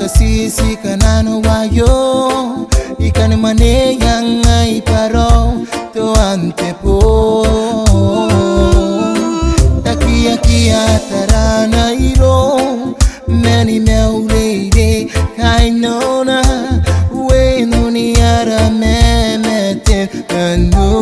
Nakasisi ka na nawayo, ikan mane yang ay paro to ante po. Takia tarana iro many meulede kainona we no ni ara memete no.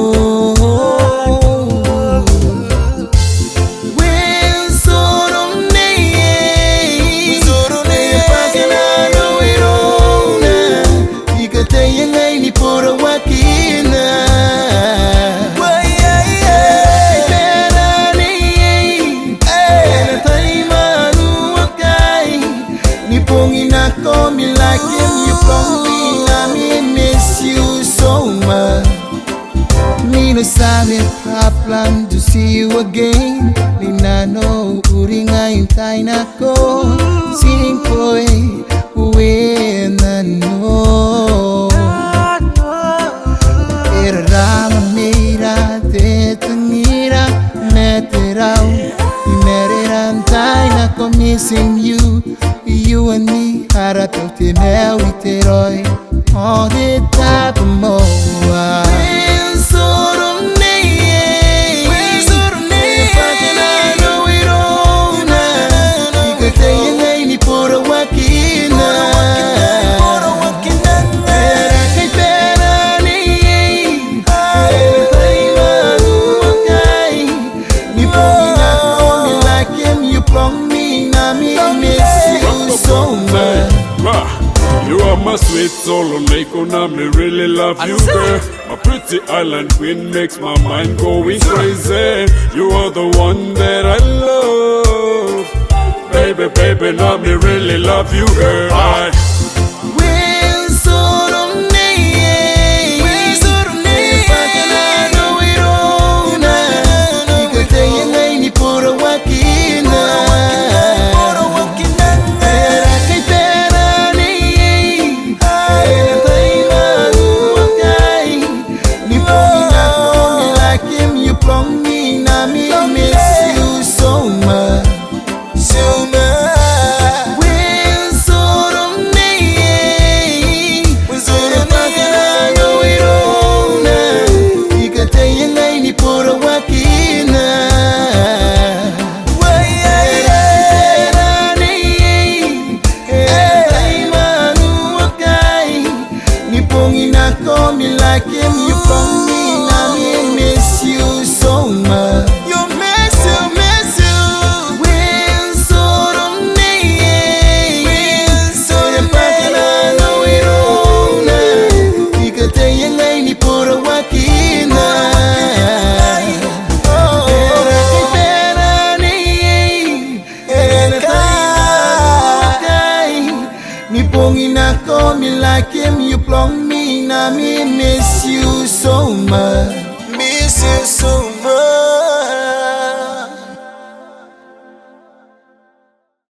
Me like him, you from me, I miss you so much. Me no sabi problem to see you again. Ni na no uringa intay na ko. Sining ko uwi na no. Irama mira te tangira meterao. Imereran tay na ko missing you. You and me, harap te mel iteroy, all the time more. You are my sweet soul, now me really love you, girl. My pretty island queen makes my mind going crazy. You are the one that I love, baby, baby. Now me really love you, girl. Me like him, you from me, now me miss you so much. You miss you. When so don't need. When so the pattern I know it all. You could tell you ain't put a wakina. Oh, me like him, you plong me, now me miss you so much. Miss you so much.